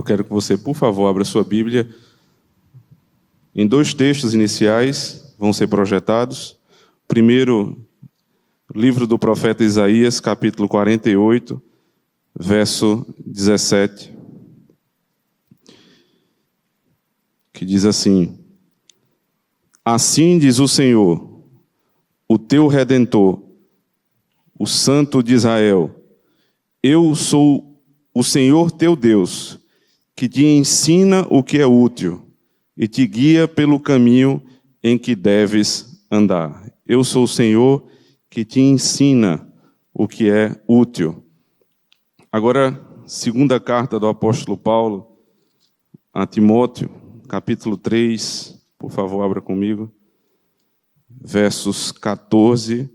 quero que você, por favor, abra sua Bíblia em dois textos iniciais, vão ser projetados. Primeiro, livro do profeta Isaías, capítulo 48, verso 17, que diz assim: Assim diz o Senhor, o teu Redentor, o Santo de Israel: Eu sou o Senhor teu Deus, que te ensina o que é útil e te guia pelo caminho em que deves andar. Eu sou o Senhor que te ensina o que é útil. Agora, segunda carta do apóstolo Paulo a Timóteo, capítulo 3, por favor, abra comigo, versos 14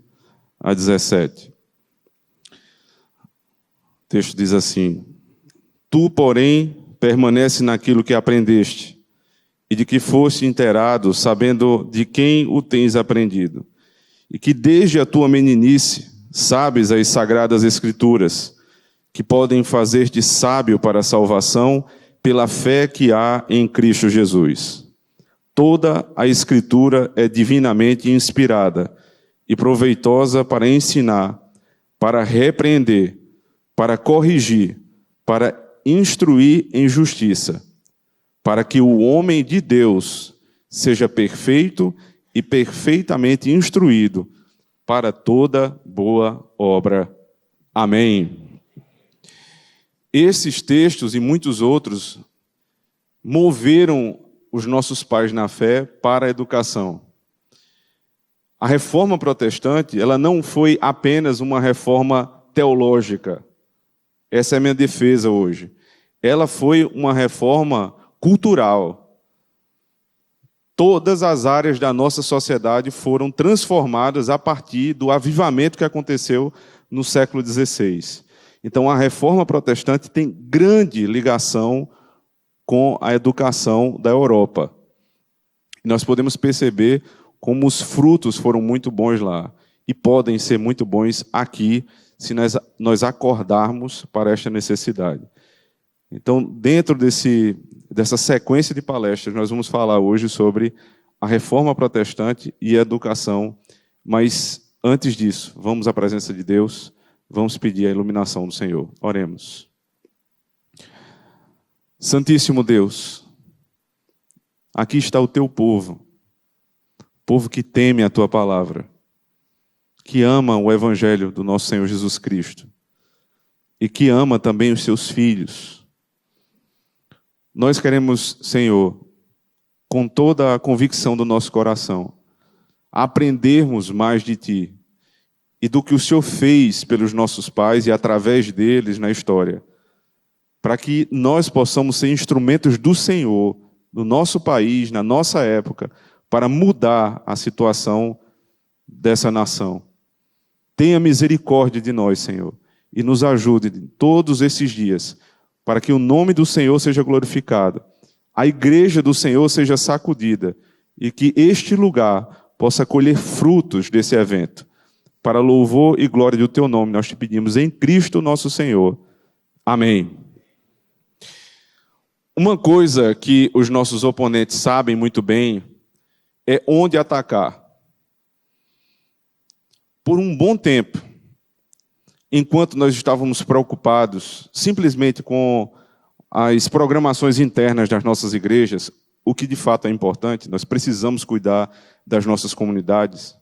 a 17. O texto diz assim: Tu, porém, permanece naquilo que aprendeste, e de que foste inteirado, sabendo de quem o tens aprendido, e que desde a tua meninice sabes as sagradas Escrituras, que podem fazer-te sábio para a salvação pela fé que há em Cristo Jesus. Toda a Escritura é divinamente inspirada e proveitosa para ensinar, para repreender, para corrigir, para instruir em justiça, para que o homem de Deus seja perfeito e perfeitamente instruído para toda boa obra. Amém. Esses textos e muitos outros moveram os nossos pais na fé para a educação. A reforma protestante, ela não foi apenas uma reforma teológica. Essa é a minha defesa hoje. Ela foi uma reforma cultural. Todas as áreas da nossa sociedade foram transformadas a partir do avivamento que aconteceu no século XVI. Então, a reforma protestante tem grande ligação com a educação da Europa. Nós podemos perceber como os frutos foram muito bons lá e podem ser muito bons aqui, se nós acordarmos para esta necessidade. Então, dentro dessa sequência de palestras, nós vamos falar hoje sobre a reforma protestante e a educação, mas antes disso, vamos à presença de Deus, vamos pedir a iluminação do Senhor. Oremos. Santíssimo Deus, aqui está o teu povo que teme a tua palavra, que ama o Evangelho do nosso Senhor Jesus Cristo e que ama também os seus filhos. Nós queremos, Senhor, com toda a convicção do nosso coração, aprendermos mais de Ti e do que o Senhor fez pelos nossos pais e através deles na história, para que nós possamos ser instrumentos do Senhor, no nosso país, na nossa época, para mudar a situação dessa nação. Tenha misericórdia de nós, Senhor, e nos ajude todos esses dias, para que o nome do Senhor seja glorificado, a igreja do Senhor seja sacudida, e que este lugar possa colher frutos desse evento. Para louvor e glória do teu nome, nós te pedimos em Cristo nosso Senhor. Amém. Uma coisa que os nossos oponentes sabem muito bem é onde atacar. Por um bom tempo, enquanto nós estávamos preocupados simplesmente com as programações internas das nossas igrejas, o que de fato é importante, nós precisamos cuidar das nossas comunidades.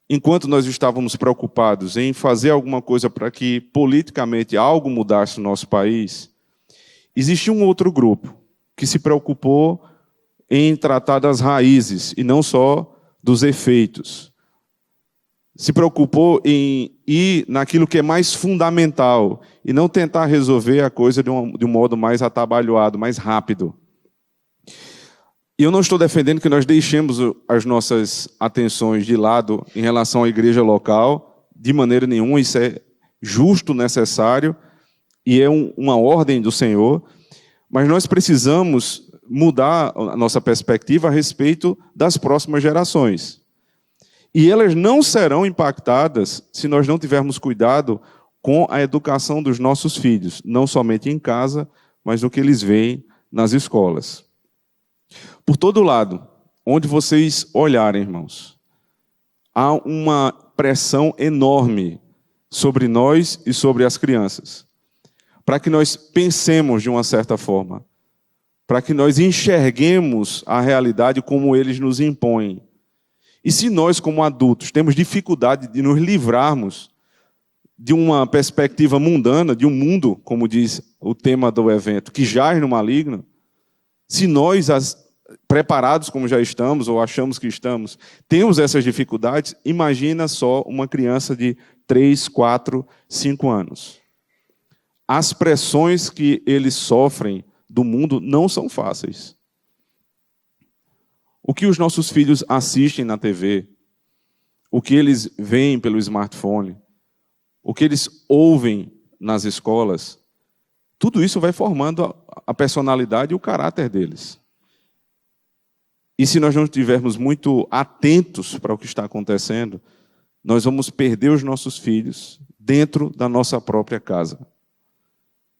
Enquanto nós estávamos preocupados em fazer alguma coisa para que politicamente algo mudasse no nosso país, existia um outro grupo que se preocupou em tratar das raízes e não só dos efeitos. Se preocupou em ir naquilo que é mais fundamental e não tentar resolver a coisa de um modo mais atabalhoado, mais rápido. E eu não estou defendendo que nós deixemos as nossas atenções de lado em relação à igreja local, de maneira nenhuma. Isso é justo, necessário e é uma ordem do Senhor, mas nós precisamos mudar a nossa perspectiva a respeito das próximas gerações. E elas não serão impactadas se nós não tivermos cuidado com a educação dos nossos filhos, não somente em casa, mas no que eles veem nas escolas. Por todo lado, onde vocês olharem, irmãos, há uma pressão enorme sobre nós e sobre as crianças, para que nós pensemos de uma certa forma, para que nós enxerguemos a realidade como eles nos impõem. E se nós, como adultos, temos dificuldade de nos livrarmos de uma perspectiva mundana, de um mundo, como diz o tema do evento, que jaz no maligno, se nós, preparados como já estamos, ou achamos que estamos, temos essas dificuldades, imagina só uma criança de 3, 4, 5 anos. As pressões que eles sofrem do mundo não são fáceis. O que os nossos filhos assistem na TV, o que eles veem pelo smartphone, o que eles ouvem nas escolas, tudo isso vai formando a personalidade e o caráter deles. E se nós não estivermos muito atentos para o que está acontecendo, nós vamos perder os nossos filhos dentro da nossa própria casa,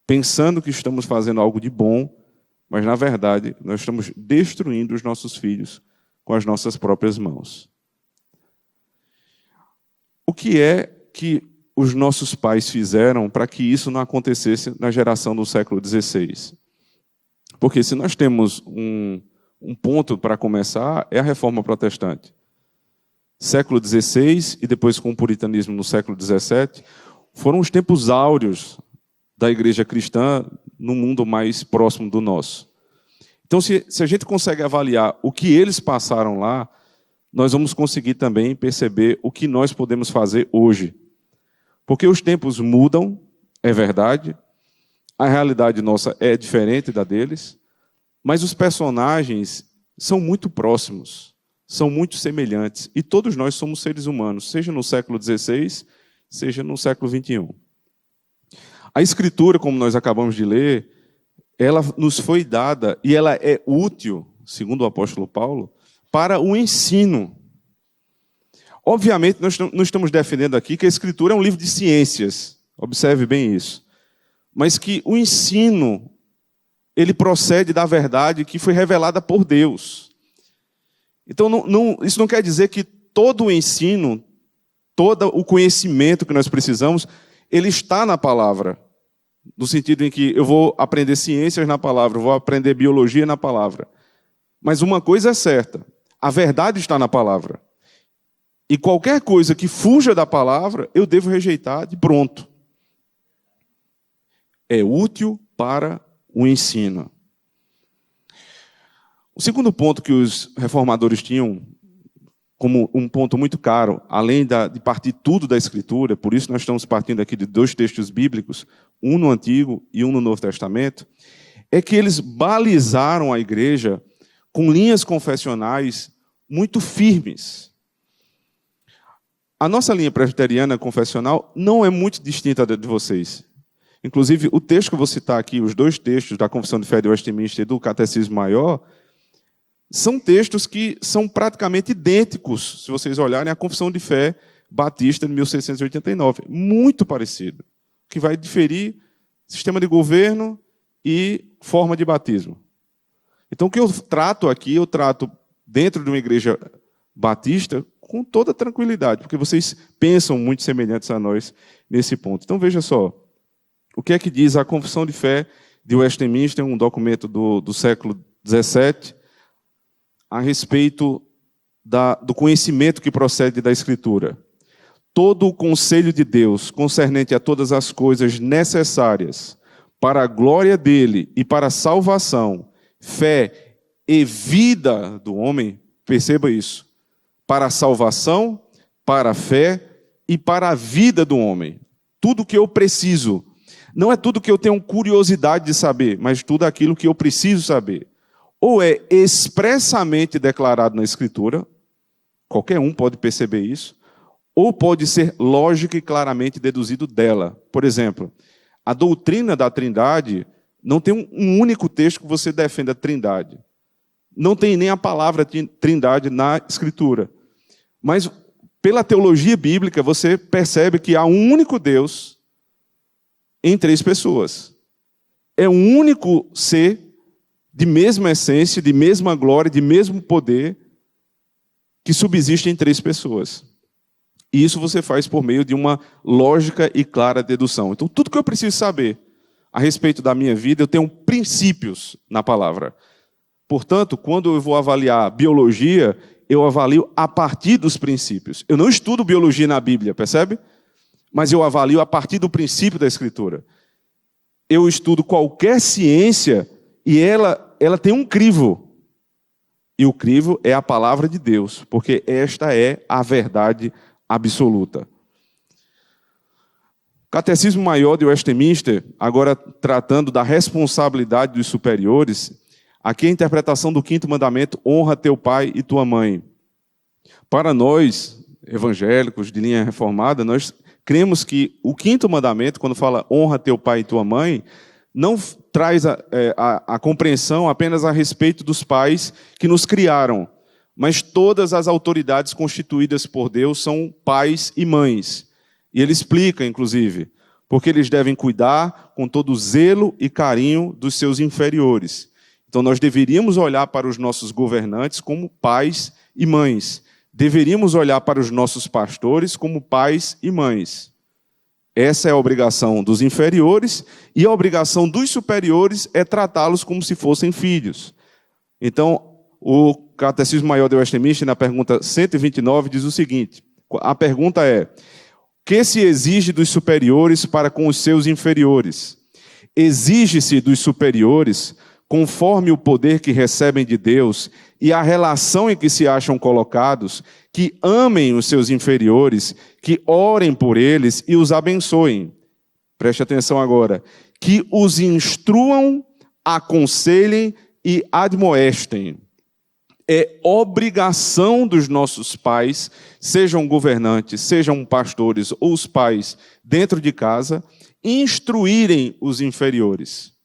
pensando que estamos fazendo algo de bom, mas, na verdade, nós estamos destruindo os nossos filhos com as nossas próprias mãos. O que é que os nossos pais fizeram para que isso não acontecesse na geração do século XVI? Porque se nós temos um ponto para começar, é a Reforma Protestante. Século XVI e depois com o puritanismo no século XVII, foram os tempos áureos da igreja cristã no mundo mais próximo do nosso. Então, se a gente consegue avaliar o que eles passaram lá, nós vamos conseguir também perceber o que nós podemos fazer hoje. Porque os tempos mudam, é verdade, a realidade nossa é diferente da deles, mas os personagens são muito próximos, são muito semelhantes, e todos nós somos seres humanos, seja no século XVI, seja no século XXI. A Escritura, como nós acabamos de ler, ela nos foi dada e ela é útil, segundo o apóstolo Paulo, para o ensino. Obviamente, nós não estamos defendendo aqui que a Escritura é um livro de ciências, observe bem isso, mas que o ensino, ele procede da verdade que foi revelada por Deus. Então, isso não quer dizer que todo o ensino, todo o conhecimento que nós precisamos, ele está na palavra. No sentido em que eu vou aprender ciências na palavra, eu vou aprender biologia na palavra. Mas uma coisa é certa, a verdade está na palavra. E qualquer coisa que fuja da palavra, eu devo rejeitar de pronto. É útil para o ensino. O segundo ponto que os reformadores tinham como um ponto muito caro, além de partir tudo da Escritura, por isso nós estamos partindo aqui de 2 textos bíblicos, um no Antigo e um no Novo Testamento, é que eles balizaram a igreja com linhas confessionais muito firmes. A nossa linha presbiteriana confessional não é muito distinta da de vocês. Inclusive, o texto que eu vou citar aqui, os 2 textos da Confissão de Fé de Westminster e do Catecismo Maior, são textos que são praticamente idênticos, se vocês olharem, à Confissão de Fé Batista de 1689. Muito parecido. O que vai diferir sistema de governo e forma de batismo. Então, o que eu trato aqui, eu trato dentro de uma igreja batista com toda tranquilidade, porque vocês pensam muito semelhantes a nós nesse ponto. Então, veja só, o que é que diz a Confissão de Fé de Westminster, um documento do século XVII, a respeito do conhecimento que procede da Escritura. Todo o conselho de Deus concernente a todas as coisas necessárias para a glória dele e para a salvação, fé e vida do homem, perceba isso, para a salvação, para a fé e para a vida do homem. Tudo o que eu preciso. Não é tudo que eu tenho curiosidade de saber, mas tudo aquilo que eu preciso saber. Ou é expressamente declarado na Escritura, qualquer um pode perceber isso, ou pode ser lógico e claramente deduzido dela. Por exemplo, a doutrina da Trindade não tem um único texto que você defenda a Trindade. Não tem nem a palavra Trindade na Escritura. Mas, pela teologia bíblica, você percebe que há um único Deus em 3 pessoas. é um único ser de mesma essência, de mesma glória, de mesmo poder, que subsiste em 3 pessoas. E isso você faz por meio de uma lógica e clara dedução. Então, tudo que eu preciso saber a respeito da minha vida, eu tenho princípios na palavra. Portanto, quando eu vou avaliar biologia, eu avalio a partir dos princípios. Eu não estudo biologia na Bíblia, percebe? Mas eu avalio a partir do princípio da Escritura. Eu estudo qualquer ciência e ela tem um crivo. E o crivo é a palavra de Deus, porque esta é a verdade absoluta. Catecismo Maior de Westminster, agora tratando da responsabilidade dos superiores, aqui a interpretação do 5º mandamento: honra teu pai e tua mãe. Para nós, evangélicos de linha reformada, nós cremos que o 5º mandamento, quando fala honra teu pai e tua mãe, não traz a compreensão apenas a respeito dos pais que nos criaram, mas todas as autoridades constituídas por Deus são pais e mães. E ele explica, inclusive, porque eles devem cuidar com todo zelo e carinho dos seus inferiores. Então, nós deveríamos olhar para os nossos governantes como pais e mães. Deveríamos olhar para os nossos pastores como pais e mães. Essa é a obrigação dos inferiores, e a obrigação dos superiores é tratá-los como se fossem filhos. Então, o Catecismo Maior de Westminster, na pergunta 129, diz o seguinte: a pergunta é: o que se exige dos superiores para com os seus inferiores? Exige-se dos superiores, conforme o poder que recebem de Deus e a relação em que se acham colocados, que amem os seus inferiores, que orem por eles e os abençoem. Preste atenção agora. Que os instruam, aconselhem e admoestem. É obrigação dos nossos pais, sejam governantes, sejam pastores ou os pais dentro de casa, instruírem os inferiores.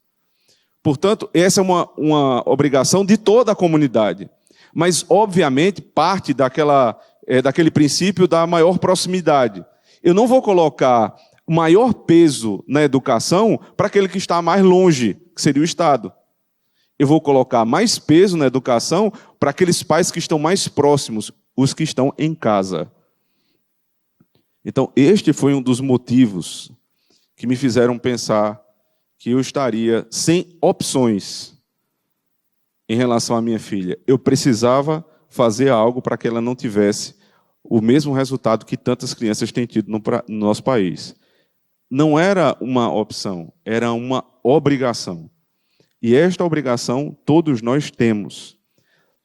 Portanto, essa é uma obrigação de toda a comunidade. Mas, obviamente, parte daquele princípio da maior proximidade. Eu não vou colocar maior peso na educação para aquele que está mais longe, que seria o Estado. Eu vou colocar mais peso na educação para aqueles pais que estão mais próximos, os que estão em casa. Então, este foi um dos motivos que me fizeram pensar que eu estaria sem opções em relação à minha filha. Eu precisava fazer algo para que ela não tivesse o mesmo resultado que tantas crianças têm tido no nosso país. Não era uma opção, era uma obrigação. E esta obrigação todos nós temos.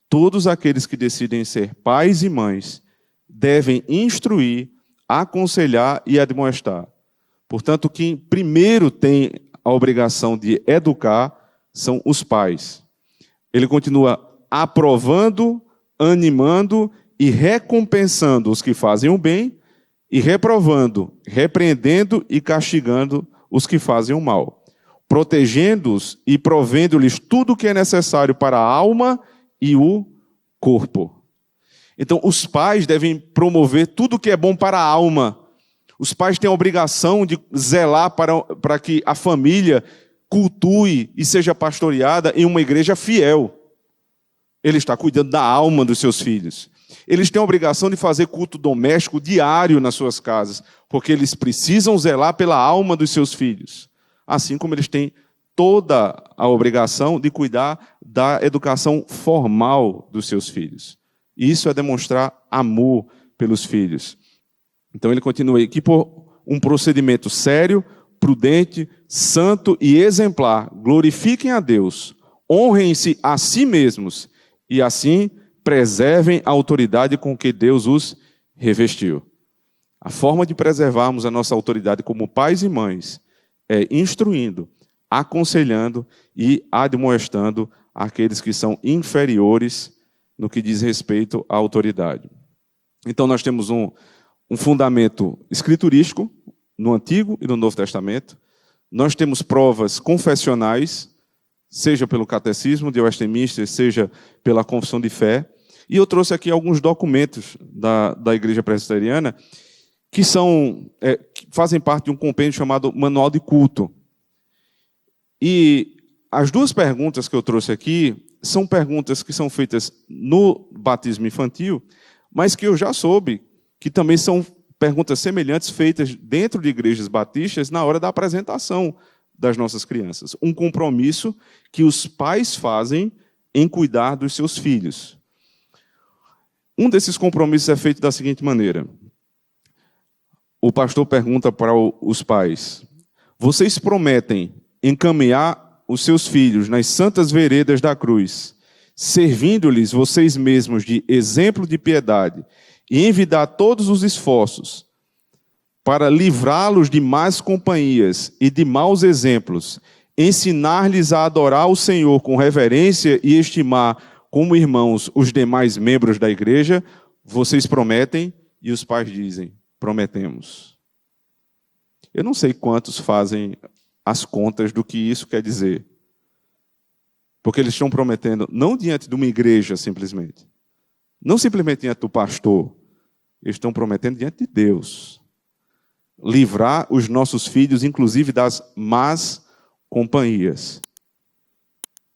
Todos aqueles que decidem ser pais e mães devem instruir, aconselhar e admoestar. Portanto, quem primeiro tem a obrigação de educar são os pais. Ele continua aprovando, animando e recompensando os que fazem o bem e reprovando, repreendendo e castigando os que fazem o mal, protegendo-os e provendo-lhes tudo o que é necessário para a alma e o corpo. Então, os pais devem promover tudo o que é bom para a alma. Os pais têm a obrigação de zelar para que a família cultue e seja pastoreada em uma igreja fiel. Ele está cuidando da alma dos seus filhos. Eles têm a obrigação de fazer culto doméstico diário nas suas casas, porque eles precisam zelar pela alma dos seus filhos. Assim como eles têm toda a obrigação de cuidar da educação formal dos seus filhos. Isso é demonstrar amor pelos filhos. Então ele continua aqui: por um procedimento sério, prudente, santo e exemplar, glorifiquem a Deus, honrem-se a si mesmos e assim preservem a autoridade com que Deus os revestiu. A forma de preservarmos a nossa autoridade como pais e mães é instruindo, aconselhando e admoestando aqueles que são inferiores no que diz respeito à autoridade. Então nós temos um fundamento escriturístico no Antigo e no Novo Testamento. Nós temos provas confessionais, seja pelo Catecismo de Westminster, seja pela Confissão de Fé. E eu trouxe aqui alguns documentos da Igreja Presbiteriana que fazem parte de um compêndio chamado Manual de Culto. E as duas perguntas que eu trouxe aqui são perguntas que são feitas no batismo infantil, mas que eu já soube que também são perguntas semelhantes feitas dentro de igrejas batistas na hora da apresentação das nossas crianças. Um compromisso que os pais fazem em cuidar dos seus filhos. Um desses compromissos é feito da seguinte maneira. O pastor pergunta para os pais: vocês prometem encaminhar os seus filhos nas santas veredas da cruz, servindo-lhes vocês mesmos de exemplo de piedade e envidar todos os esforços para livrá-los de más companhias e de maus exemplos, ensinar-lhes a adorar o Senhor com reverência e estimar como irmãos os demais membros da igreja? Vocês prometem? E os pais dizem: prometemos. Eu não sei quantos fazem as contas do que isso quer dizer. Porque eles estão prometendo, não diante de uma igreja simplesmente, não simplesmente diante do pastor, eles estão prometendo diante de Deus. Livrar os nossos filhos, inclusive, das más companhias.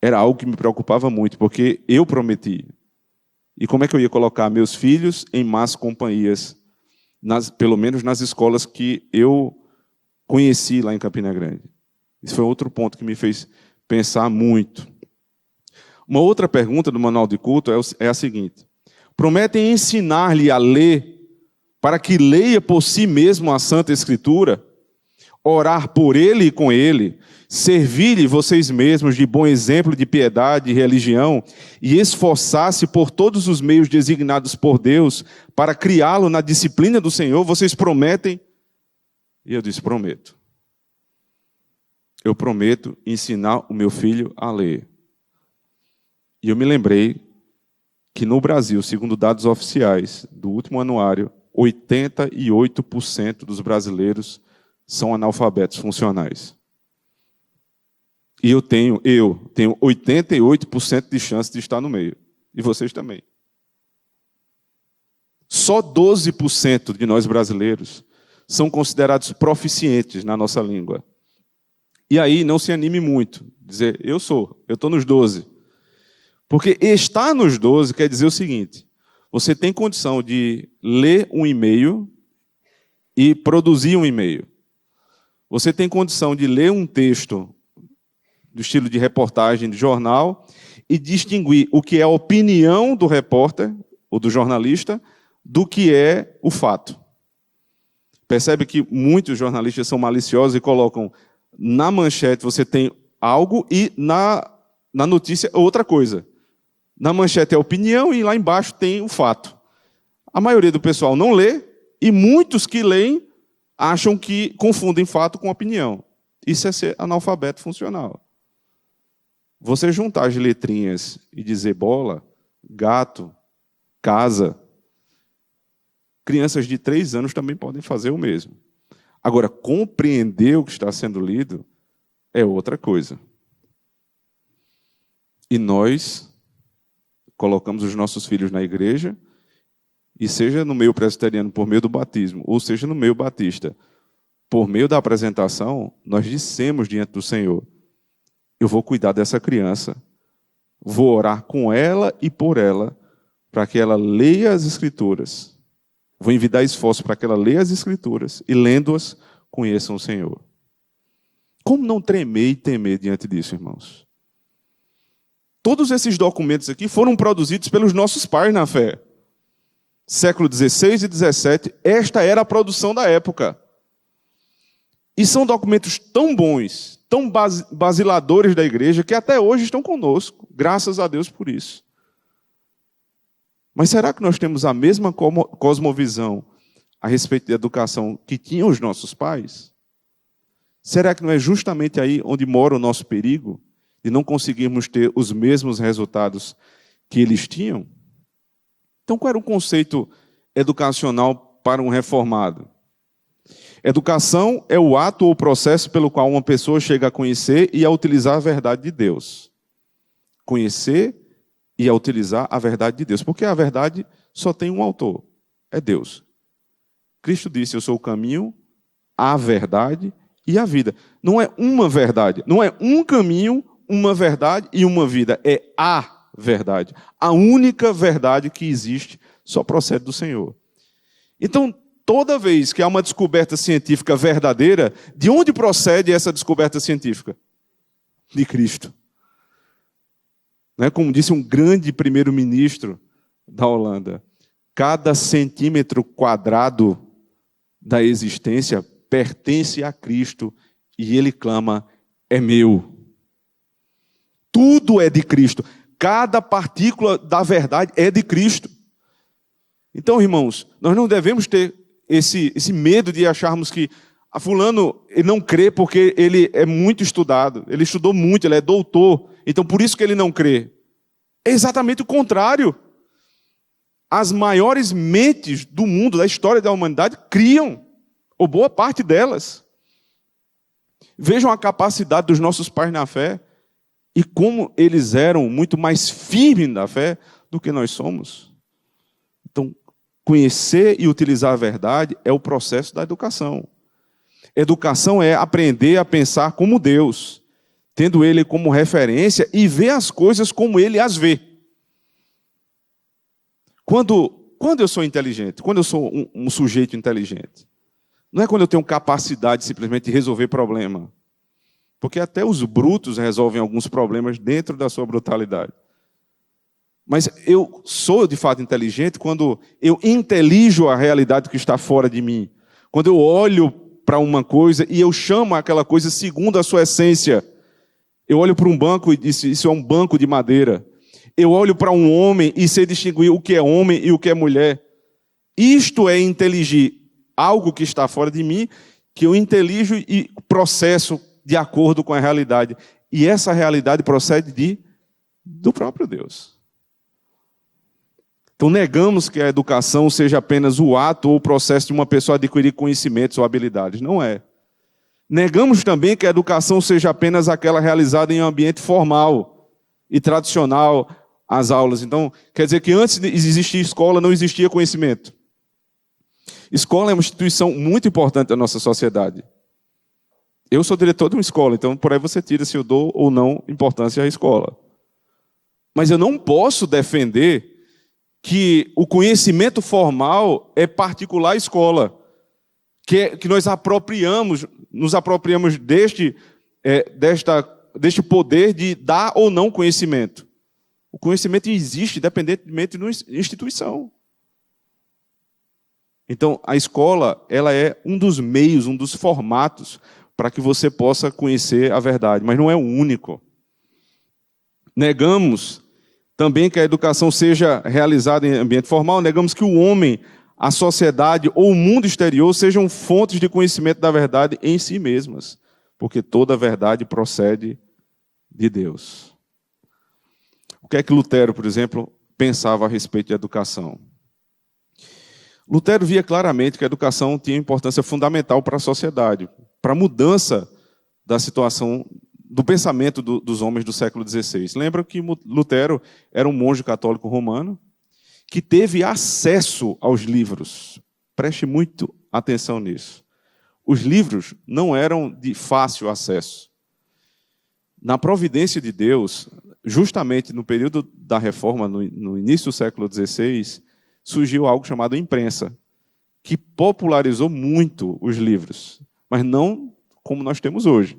Era algo que me preocupava muito, porque eu prometi. E como é que eu ia colocar meus filhos em más companhias, pelo menos nas escolas que eu conheci lá em Campina Grande? Isso foi outro ponto que me fez pensar muito. Uma outra pergunta do manual de culto é a seguinte: prometem ensinar-lhe a ler, para que leia por si mesmo a Santa Escritura, orar por ele e com ele, servir-lhe vocês mesmos de bom exemplo de piedade e religião, e esforçar-se por todos os meios designados por Deus para criá-lo na disciplina do Senhor? Vocês prometem? E eu disse: prometo. Eu prometo ensinar o meu filho a ler. E eu me lembrei que no Brasil, segundo dados oficiais do último anuário, 88% dos brasileiros são analfabetos funcionais. E eu tenho 88% de chance de estar no meio. E vocês também. Só 12% de nós brasileiros são considerados proficientes na nossa língua. E aí não se anime muito, dizer: eu estou nos 12. Porque estar nos 12 quer dizer o seguinte: você tem condição de ler um e-mail e produzir um e-mail. Você tem condição de ler um texto do estilo de reportagem de jornal e distinguir o que é a opinião do repórter ou do jornalista do que é o fato. Percebe que muitos jornalistas são maliciosos e colocam na manchete você tem algo e na notícia outra coisa. Na manchete é a opinião e lá embaixo tem o fato. A maioria do pessoal não lê e muitos que leem acham que confundem fato com opinião. Isso é ser analfabeto funcional. Você juntar as letrinhas e dizer bola, gato, casa, crianças de 3 anos também podem fazer o mesmo. Agora, compreender o que está sendo lido é outra coisa. E nós colocamos os nossos filhos na igreja, e seja no meio presbiteriano por meio do batismo, ou seja no meio batista, por meio da apresentação, nós dissemos diante do Senhor: eu vou cuidar dessa criança, vou orar com ela e por ela, para que ela leia as Escrituras. Vou envidar esforço para que ela leia as Escrituras e, lendo-as, conheçam o Senhor. Como não tremer e temer diante disso, irmãos? Todos esses documentos aqui foram produzidos pelos nossos pais na fé. Século XVI e XVII, esta era a produção da época. E são documentos tão bons, tão basiladores da igreja, que até hoje estão conosco. Graças a Deus por isso. Mas será que nós temos a mesma cosmovisão a respeito da educação que tinham os nossos pais? Será que não é justamente aí onde mora o nosso perigo? De não conseguirmos ter os mesmos resultados que eles tinham? Então, qual era o conceito educacional para um reformado? Educação é o ato ou processo pelo qual uma pessoa chega a conhecer e a utilizar a verdade de Deus. Conhecer e a utilizar a verdade de Deus. Porque a verdade só tem um autor, é Deus. Cristo disse: eu sou o caminho, a verdade e a vida. Não é uma verdade, não é um caminho, uma verdade e uma vida. É a verdade. A única verdade que existe só procede do Senhor. Então, toda vez que há uma descoberta científica verdadeira, de onde procede essa descoberta científica? De Cristo. Como disse um grande primeiro-ministro da Holanda, cada centímetro quadrado da existência pertence a Cristo e ele clama, é meu. Tudo é de Cristo. Cada partícula da verdade é de Cristo. Então, irmãos, nós não devemos ter esse medo de acharmos que fulano ele não crê porque ele é muito estudado, ele estudou muito, ele é doutor, então por isso que ele não crê. É exatamente o contrário. As maiores mentes do mundo, da história da humanidade, criam, ou boa parte delas. Vejam a capacidade dos nossos pais na fé e como eles eram muito mais firmes na fé do que nós somos. Então, conhecer e utilizar a verdade é o processo da educação. Educação é aprender a pensar como Deus, tendo Ele como referência e ver as coisas como Ele as vê. Quando eu sou inteligente, quando eu sou um sujeito inteligente, não é quando eu tenho capacidade simplesmente de resolver problema. Porque até os brutos resolvem alguns problemas dentro da sua brutalidade. Mas eu sou de fato inteligente quando eu intelijo a realidade que está fora de mim. Quando eu olho para uma coisa e eu chamo aquela coisa segundo a sua essência. Eu olho para um banco e digo, isso é um banco de madeira. Eu olho para um homem e sei distinguir o que é homem e o que é mulher. Isto é inteligir algo que está fora de mim, que eu intelijo e processo de acordo com a realidade. E essa realidade procede do próprio Deus. Então negamos que a educação seja apenas o ato ou o processo de uma pessoa adquirir conhecimentos ou habilidades. Não é. Negamos também que a educação seja apenas aquela realizada em um ambiente formal e tradicional, as aulas. Então, quer dizer que antes de existir escola, não existia conhecimento. Escola é uma instituição muito importante da nossa sociedade. Eu sou diretor de uma escola, então por aí você tira se eu dou ou não importância à escola. Mas eu não posso defender que o conhecimento formal é particular à escola, que nós nos apropriamos deste poder de dar ou não conhecimento. O conhecimento existe independentemente da instituição. Então, a escola ela é um dos meios, um dos formatos para que você possa conhecer a verdade, mas não é o único. Negamos também que a educação seja realizada em ambiente formal, negamos que o homem, a sociedade ou o mundo exterior sejam fontes de conhecimento da verdade em si mesmas, porque toda a verdade procede de Deus. O que é que Lutero, por exemplo, pensava a respeito de educação? Lutero via claramente que a educação tinha importância fundamental para a sociedade, para a mudança da situação do pensamento dos homens do século XVI. Lembra que Lutero era um monge católico romano que teve acesso aos livros. Preste muito atenção nisso. Os livros não eram de fácil acesso. Na providência de Deus, justamente no período da Reforma, no início do século XVI, surgiu algo chamado imprensa, que popularizou muito os livros, mas não como nós temos hoje.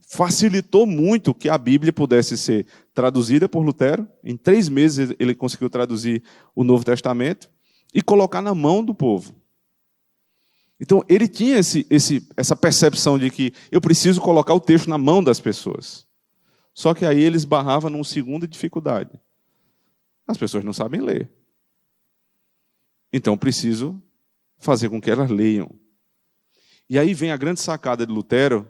Facilitou muito que a Bíblia pudesse ser traduzida por Lutero. Em 3 meses ele conseguiu traduzir o Novo Testamento e colocar na mão do povo. Então ele tinha essa percepção de que eu preciso colocar o texto na mão das pessoas. Só que aí ele esbarrava numa segunda dificuldade. As pessoas não sabem ler. Então preciso fazer com que elas leiam. E aí vem a grande sacada de Lutero,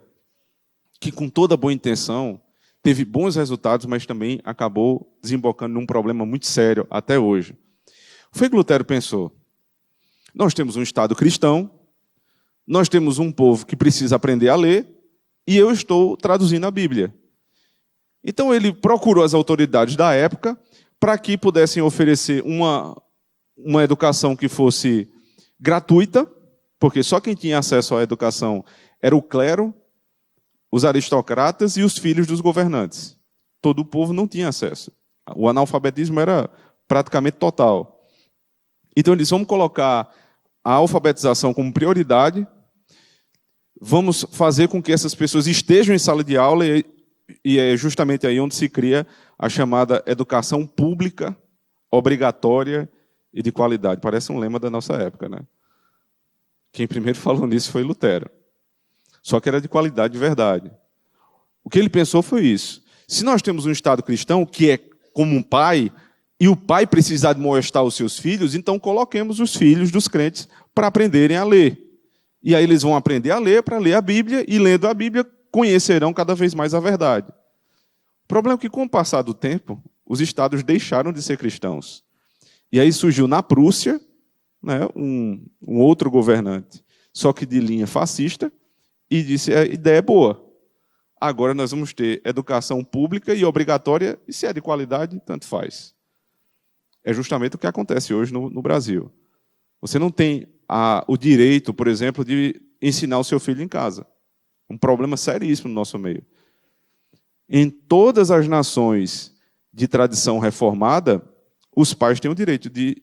que com toda boa intenção, teve bons resultados, mas também acabou desembocando num problema muito sério até hoje. O que foi que Lutero pensou? Nós temos um Estado cristão, nós temos um povo que precisa aprender a ler, e eu estou traduzindo a Bíblia. Então ele procurou as autoridades da época para que pudessem oferecer uma educação que fosse gratuita, Porque só quem tinha acesso à educação era o clero, os aristocratas e os filhos dos governantes. Todo o povo não tinha acesso. O analfabetismo era praticamente total. Então eles vão colocar a alfabetização como prioridade, vamos fazer com que essas pessoas estejam em sala de aula e é justamente aí onde se cria a chamada educação pública, obrigatória e de qualidade. Parece um lema da nossa época, né? Quem primeiro falou nisso foi Lutero. Só que era de qualidade de verdade. O que ele pensou foi isso. Se nós temos um Estado cristão que é como um pai, e o pai precisa admoestar os seus filhos, então coloquemos os filhos dos crentes para aprenderem a ler. E aí eles vão aprender a ler para ler a Bíblia, e lendo a Bíblia conhecerão cada vez mais a verdade. O problema é que, com o passar do tempo, os estados deixaram de ser cristãos. E aí surgiu na Prússia, né, um outro governante, só que de linha fascista, e disse: a ideia é boa. Agora nós vamos ter educação pública e obrigatória, e se é de qualidade, tanto faz. É justamente o que acontece hoje no Brasil. Você não tem o direito, por exemplo, de ensinar o seu filho em casa. Um problema seríssimo no nosso meio. Em todas as nações de tradição reformada, os pais têm o direito de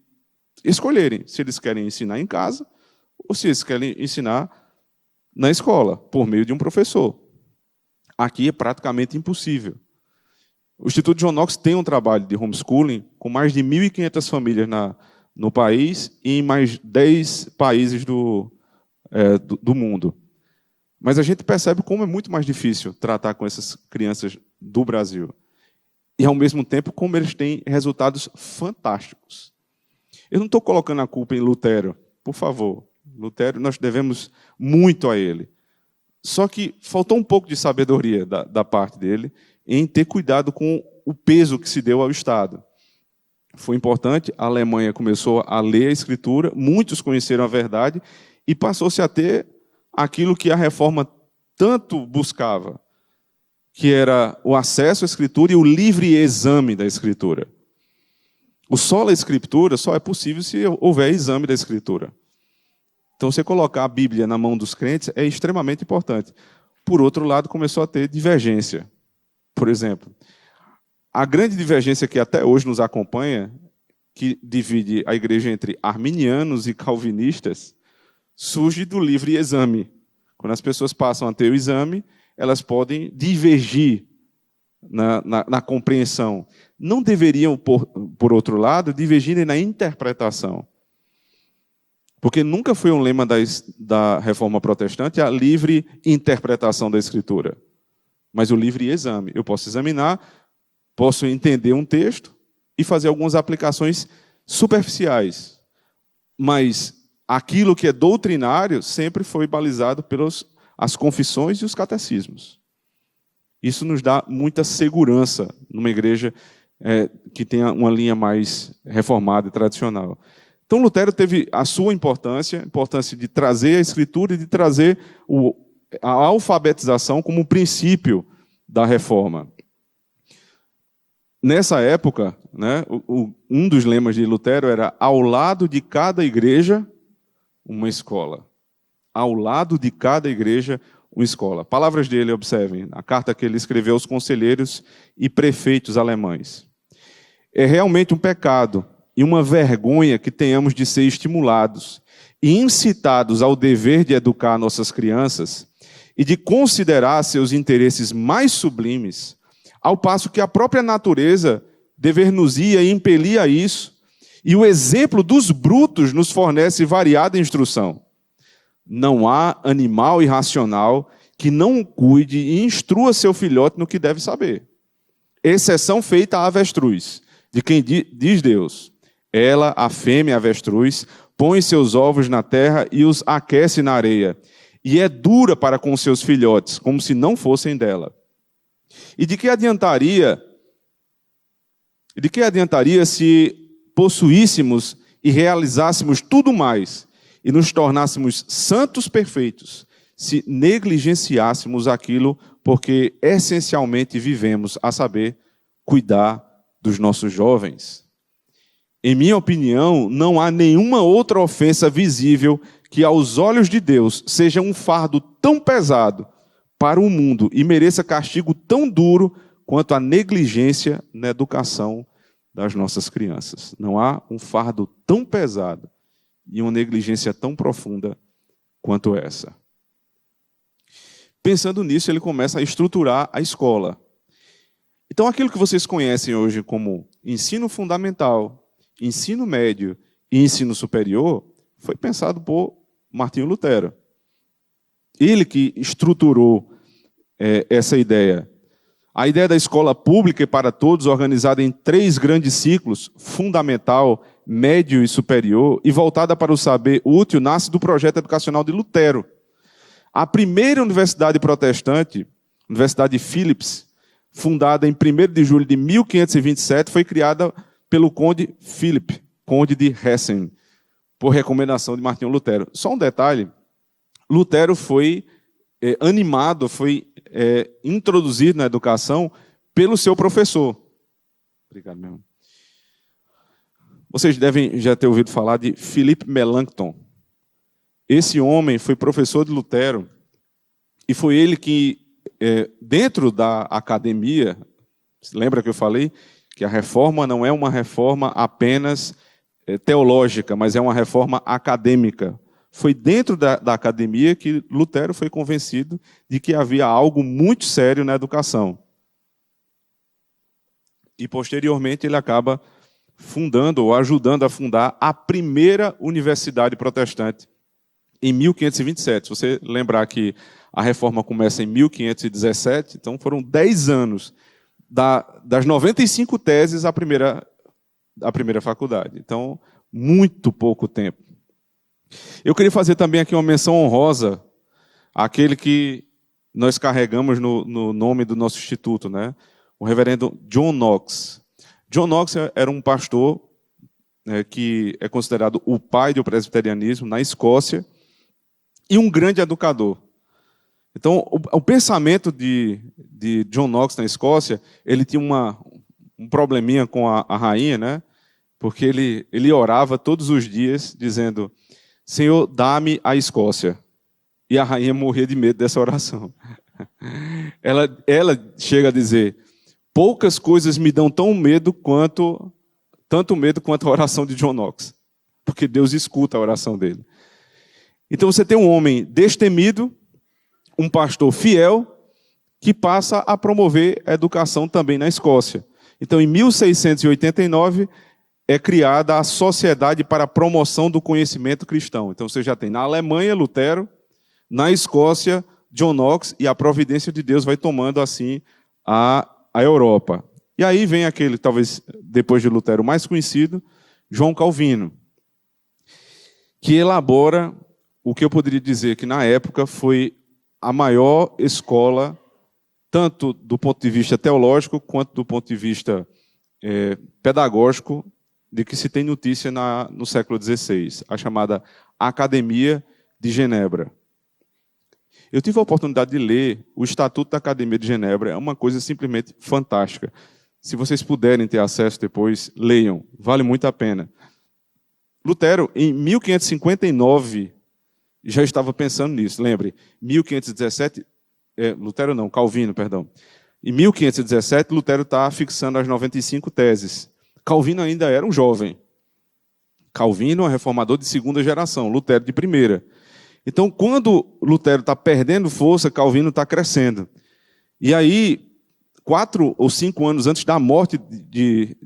escolherem se eles querem ensinar em casa ou se eles querem ensinar na escola, por meio de um professor. Aqui é praticamente impossível. O Instituto John Knox tem um trabalho de homeschooling com mais de 1.500 famílias no país e em mais 10 países do mundo. Mas a gente percebe como é muito mais difícil tratar com essas crianças do Brasil. E, ao mesmo tempo, como eles têm resultados fantásticos. Eu não estou colocando a culpa em Lutero, por favor. Lutero, nós devemos muito a ele. Só que faltou um pouco de sabedoria da parte dele em ter cuidado com o peso que se deu ao Estado. Foi importante, a Alemanha começou a ler a Escritura, muitos conheceram a verdade e passou-se a ter aquilo que a reforma tanto buscava, que era o acesso à Escritura e o livre exame da Escritura. O sola Escritura só é possível se houver exame da Escritura. Então, você colocar a Bíblia na mão dos crentes é extremamente importante. Por outro lado, começou a ter divergência. Por exemplo, a grande divergência que até hoje nos acompanha, que divide a igreja entre arminianos e calvinistas, surge do livre exame. Quando as pessoas passam a ter o exame, elas podem divergir na compreensão. Não deveriam, por outro lado, divergirem na interpretação. Porque nunca foi um lema da Reforma Protestante a livre interpretação da Escritura, mas o livre exame. Eu posso examinar, posso entender um texto e fazer algumas aplicações superficiais, mas aquilo que é doutrinário sempre foi balizado pelas confissões e os catecismos. Isso nos dá muita segurança numa igreja que tenha uma linha mais reformada e tradicional. Então, Lutero teve a sua importância, a importância de trazer a Escritura e de trazer a alfabetização como um princípio da reforma. Nessa época, né, um dos lemas de Lutero era: ao lado de cada igreja, uma escola. Ao lado de cada igreja, uma escola. Palavras dele, observem, a carta que ele escreveu aos conselheiros e prefeitos alemães. É realmente um pecado e uma vergonha que tenhamos de ser estimulados e incitados ao dever de educar nossas crianças e de considerar seus interesses mais sublimes, ao passo que a própria natureza dever-nos-ia e impelir a isso, e o exemplo dos brutos nos fornece variada instrução. Não há animal irracional que não cuide e instrua seu filhote no que deve saber. Exceção feita à avestruz, de quem diz Deus: ela, a fêmea avestruz, põe seus ovos na terra e os aquece na areia, e é dura para com seus filhotes, como se não fossem dela. E de que adiantaria se possuíssemos e realizássemos tudo mais e nos tornássemos santos perfeitos, se negligenciássemos aquilo porque essencialmente vivemos, a saber, cuidar dos nossos jovens? Em minha opinião, não há nenhuma outra ofensa visível que aos olhos de Deus seja um fardo tão pesado para o mundo e mereça castigo tão duro quanto a negligência na educação das nossas crianças. Não há um fardo tão pesado e uma negligência tão profunda quanto essa. Pensando nisso, ele começa a estruturar a escola. Então, aquilo que vocês conhecem hoje como ensino fundamental, ensino médio e ensino superior, foi pensado por Martinho Lutero. Ele que estruturou essa ideia. A ideia da escola pública e para todos, organizada em 3 grandes ciclos, fundamental, médio e superior, e voltada para o saber útil, nasce do projeto educacional de Lutero. A primeira universidade protestante, Universidade de Philipps, fundada em 1º de julho de 1527, foi criada pelo conde Philipp, conde de Hessen, por recomendação de Martinho Lutero. Só um detalhe, Lutero foi animado, foi introduzido na educação pelo seu professor. Obrigado, meu irmão. Vocês devem já ter ouvido falar de Philipp Melanchthon. Esse homem foi professor de Lutero e foi ele que, dentro da academia, lembra que eu falei que a reforma não é uma reforma apenas teológica, mas é uma reforma acadêmica. Foi dentro da academia que Lutero foi convencido de que havia algo muito sério na educação. E, posteriormente, ele acaba fundando ou ajudando a fundar a primeira universidade protestante em 1527. Se você lembrar que a reforma começa em 1517, então foram 10 anos das 95 teses à primeira faculdade. Então, muito pouco tempo. Eu queria fazer também aqui uma menção honrosa àquele que nós carregamos no nome do nosso instituto, né? O reverendo John Knox. John Knox era um pastor que é considerado o pai do presbiterianismo na Escócia e um grande educador. Então, o pensamento de John Knox na Escócia, ele tinha um probleminha com a rainha, né? Porque ele orava todos os dias dizendo: Senhor, dá-me a Escócia. E a rainha morria de medo dessa oração. Ela chega a dizer: poucas coisas me dão tanto medo quanto a oração de John Knox. Porque Deus escuta a oração dele. Então você tem um homem destemido, um pastor fiel, que passa a promover a educação também na Escócia. Então, em 1689, é criada a Sociedade para a Promoção do Conhecimento Cristão. Então, você já tem na Alemanha, Lutero, na Escócia, John Knox, e a providência de Deus vai tomando, assim, a Europa. E aí vem aquele, talvez, depois de Lutero, mais conhecido, João Calvino, que elabora o que eu poderia dizer que, na época, foi a maior escola, tanto do ponto de vista teológico, quanto do ponto de vista pedagógico, de que se tem notícia no século XVI, a chamada Academia de Genebra. Eu tive a oportunidade de ler o Estatuto da Academia de Genebra, é uma coisa simplesmente fantástica. Se vocês puderem ter acesso depois, leiam, vale muito a pena. Lutero, em 1559, já estava pensando nisso, lembre, 1517, Calvino, perdão. Em 1517, Lutero está fixando as 95 teses. Calvino ainda era um jovem. Calvino é um reformador de 2ª geração, Lutero de 1ª. Então, quando Lutero está perdendo força, Calvino está crescendo. E aí, 4 ou 5 anos antes da morte de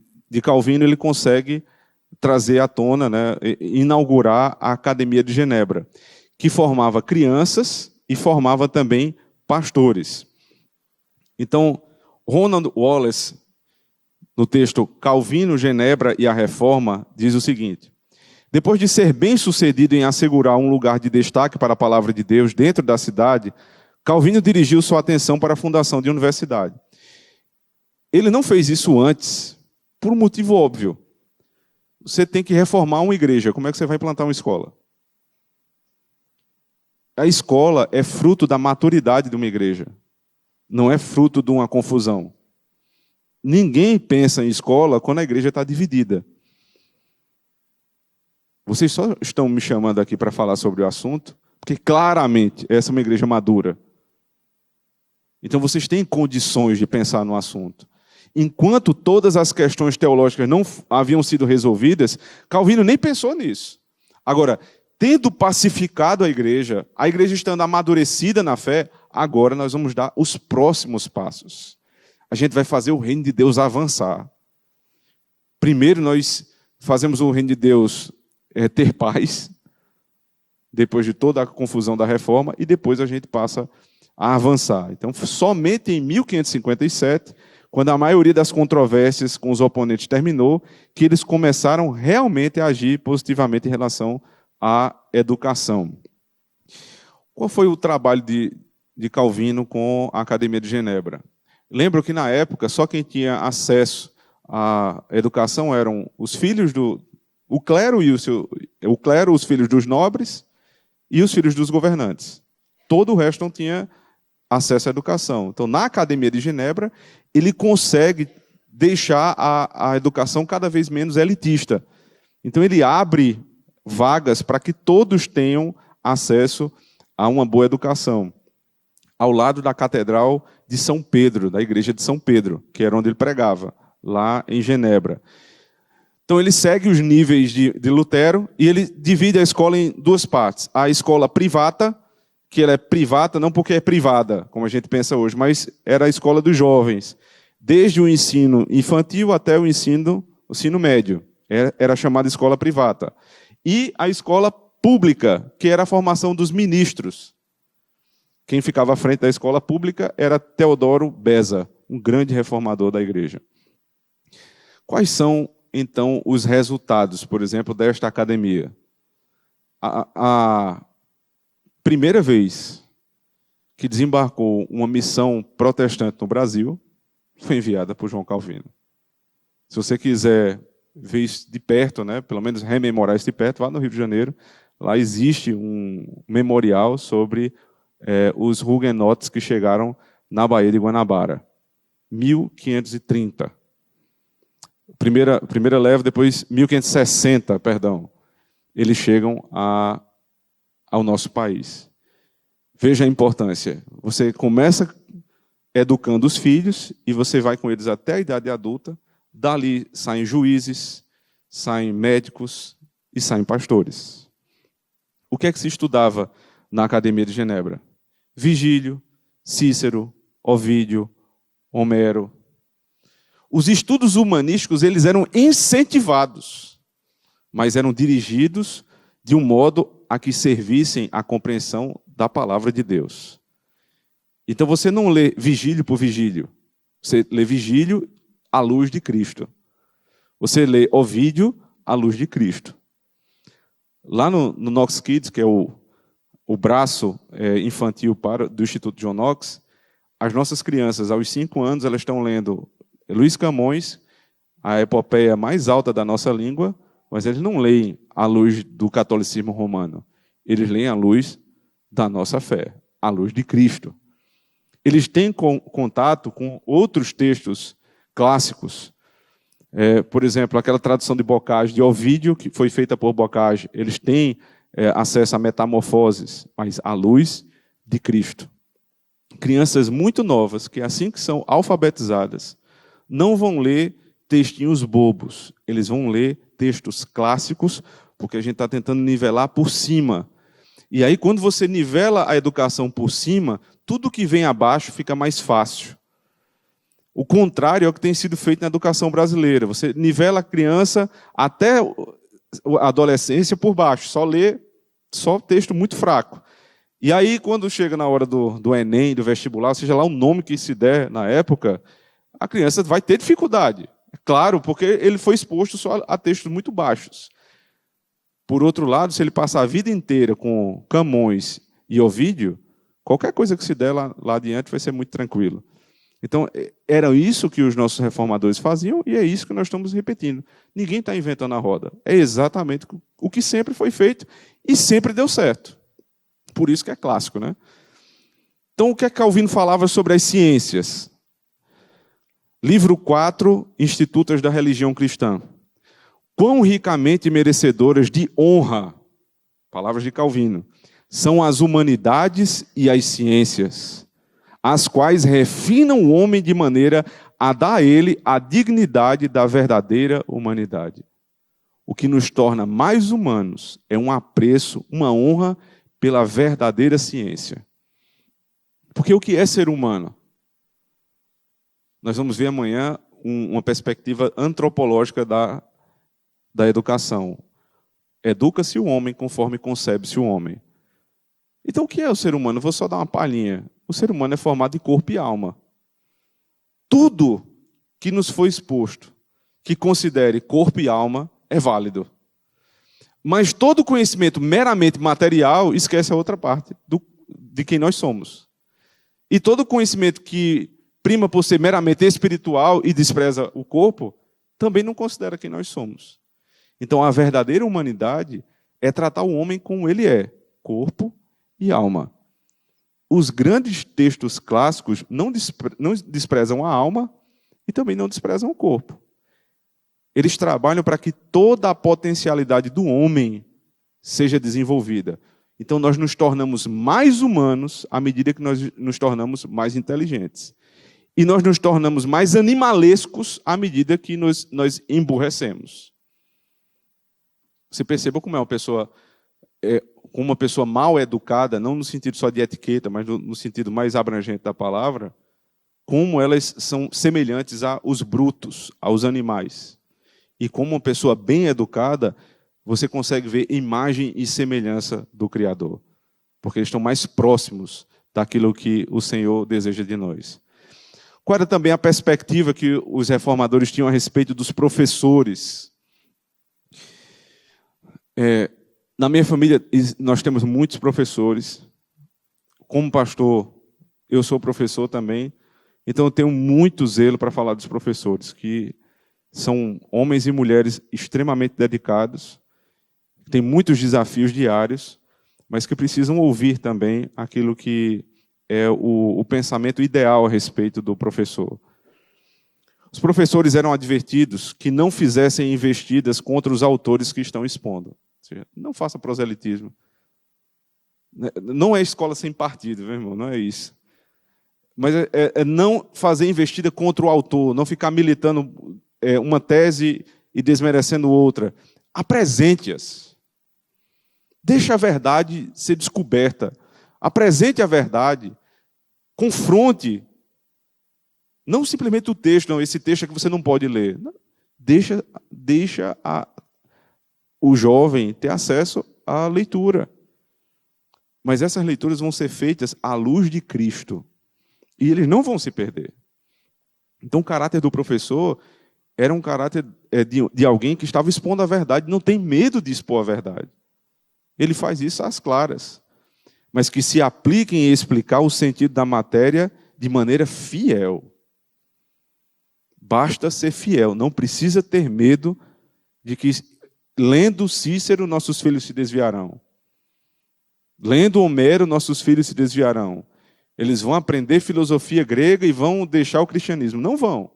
Calvino, ele consegue trazer à tona, né, inaugurar a Academia de Genebra, que formava crianças e formava também pastores. Então, Ronald Wallace, no texto Calvino, Genebra e a Reforma, diz o seguinte: depois de ser bem-sucedido em assegurar um lugar de destaque para a palavra de Deus dentro da cidade, Calvino dirigiu sua atenção para a fundação de universidade. Ele não fez isso antes, por um motivo óbvio. Você tem que reformar uma igreja. Como é que você vai plantar uma escola? A escola é fruto da maturidade de uma igreja. Não é fruto de uma confusão. Ninguém pensa em escola quando a igreja está dividida. Vocês só estão me chamando aqui para falar sobre o assunto, porque claramente essa é uma igreja madura. Então vocês têm condições de pensar no assunto. Enquanto todas as questões teológicas não haviam sido resolvidas, Calvino nem pensou nisso. Agora, tendo pacificado a igreja estando amadurecida na fé, agora nós vamos dar os próximos passos. A gente vai fazer o reino de Deus avançar. Primeiro nós fazemos o reino de Deus ter paz, depois de toda a confusão da reforma, e depois a gente passa a avançar. Então, somente em 1557, quando a maioria das controvérsias com os oponentes terminou, que eles começaram realmente a agir positivamente em relação à educação. Qual foi o trabalho de Calvino com a Academia de Genebra? Lembro que, na época, só quem tinha acesso à educação eram os filhos o clero, os filhos dos nobres e os filhos dos governantes. Todo o resto não tinha acesso à educação. Então, na Academia de Genebra, ele consegue deixar a educação cada vez menos elitista. Então, ele abre vagas para que todos tenham acesso a uma boa educação. Ao lado da Catedral de São Pedro, da Igreja de São Pedro, que era onde ele pregava, lá em Genebra. Então, ele segue os níveis de Lutero e ele divide a escola em duas partes. A escola privada, que ela é privada não porque é privada, como a gente pensa hoje, mas era a escola dos jovens, desde o ensino infantil até o ensino médio. Era chamada escola privada. E a escola pública, que era a formação dos ministros. Quem ficava à frente da escola pública era Teodoro Beza, um grande reformador da igreja. Quais são, então, os resultados, por exemplo, desta academia? A primeira vez que desembarcou uma missão protestante no Brasil foi enviada por João Calvino. Se você quiser ver isso de perto, né, pelo menos rememorar isso de perto, vá no Rio de Janeiro. Lá existe um memorial sobre os huguenotes que chegaram na Baía de Guanabara. 1530. Primeira leva, depois 1560, perdão. Eles chegam ao nosso país. Veja a importância. Você começa educando os filhos e você vai com eles até a idade adulta. Dali saem juízes, saem médicos e saem pastores. O que é que se estudava na Academia de Genebra? Vigílio, Cícero, Ovídio, Homero. Os estudos humanísticos eles eram incentivados, mas eram dirigidos de um modo a que servissem à compreensão da palavra de Deus. Então você não lê vigílio por vigílio, você lê vigílio à luz de Cristo. Você lê Ovídio à luz de Cristo. Lá no Knox Kids, que é o braço infantil do Instituto John Knox, as nossas crianças, aos 5 anos, elas estão lendo Luís Camões, a epopeia mais alta da nossa língua, mas eles não leem à luz do catolicismo romano. Eles leem à luz da nossa fé, à luz de Cristo. Eles têm contato com outros textos clássicos. Por exemplo, aquela tradução de Bocage, de Ovídio, que foi feita por Bocage. Eles têm acesso a metamorfoses, mas à luz de Cristo. Crianças muito novas, que assim que são alfabetizadas, não vão ler textinhos bobos. Eles vão ler textos clássicos, porque a gente está tentando nivelar por cima. E aí, quando você nivela a educação por cima, tudo que vem abaixo fica mais fácil. O contrário é o que tem sido feito na educação brasileira. Você nivela a criança até a adolescência por baixo, só texto muito fraco. E aí, quando chega na hora do Enem, do vestibular, seja lá o nome que se der na época, a criança vai ter dificuldade. É claro, porque ele foi exposto só a textos muito baixos. Por outro lado, se ele passar a vida inteira com Camões e Ovídio, qualquer coisa que se der lá adiante vai ser muito tranquilo. Então, era isso que os nossos reformadores faziam e é isso que nós estamos repetindo. Ninguém está inventando a roda. É exatamente o que sempre foi feito e sempre deu certo. Por isso que é clássico, né? Então, o que é que Calvino falava sobre as ciências? Livro 4, Institutos da Religião Cristã. Quão ricamente merecedoras de honra, palavras de Calvino, são as humanidades e as ciências, as quais refinam o homem de maneira a dar a ele a dignidade da verdadeira humanidade. O que nos torna mais humanos é um apreço, uma honra pela verdadeira ciência. Porque o que é ser humano? Nós vamos ver amanhã uma perspectiva antropológica da educação. Educa-se o homem conforme concebe-se o homem. Então, o que é o ser humano? Eu vou só dar uma palhinha. O ser humano é formado de corpo e alma. Tudo que nos foi exposto, que considere corpo e alma, é válido. Mas todo conhecimento meramente material esquece a outra parte de quem nós somos. E todo conhecimento que prima por ser meramente espiritual e despreza o corpo, também não considera quem nós somos. Então, a verdadeira humanidade é tratar o homem como ele é, corpo e alma. Os grandes textos clássicos não desprezam a alma e também não desprezam o corpo. Eles trabalham para que toda a potencialidade do homem seja desenvolvida. Então, nós nos tornamos mais humanos à medida que nós nos tornamos mais inteligentes. E nós nos tornamos mais animalescos à medida que nós emburrecemos. Você perceba como uma pessoa mal educada, não no sentido só de etiqueta, mas no sentido mais abrangente da palavra, como elas são semelhantes aos brutos, aos animais. E como uma pessoa bem educada, você consegue ver imagem e semelhança do Criador. Porque eles estão mais próximos daquilo que o Senhor deseja de nós. Qual era também a perspectiva que os reformadores tinham a respeito dos professores? Na minha família, nós temos muitos professores. Como pastor, eu sou professor também. Então, eu tenho muito zelo para falar dos professores, que são homens e mulheres extremamente dedicados, têm muitos desafios diários, mas que precisam ouvir também aquilo que é o pensamento ideal a respeito do professor. Os professores eram advertidos que não fizessem investidas contra os autores que estão expondo. Ou seja, não faça proselitismo. Não é escola sem partido, meu irmão, não é isso. Mas é não fazer investida contra o autor, não ficar militando uma tese e desmerecendo outra. Apresente-as. Deixe a verdade ser descoberta. Apresente a verdade. Confronte. Não simplesmente o texto, não, esse texto é que você não pode ler. Não. Deixa o jovem ter acesso à leitura. Mas essas leituras vão ser feitas à luz de Cristo. E eles não vão se perder. Então, o caráter do professor era um caráter de alguém que estava expondo a verdade, não tem medo de expor a verdade. Ele faz isso às claras. Mas que se aplique em explicar o sentido da matéria de maneira fiel. Basta ser fiel, não precisa ter medo de que, lendo Cícero, nossos filhos se desviarão. Lendo Homero, nossos filhos se desviarão. Eles vão aprender filosofia grega e vão deixar o cristianismo. Não vão.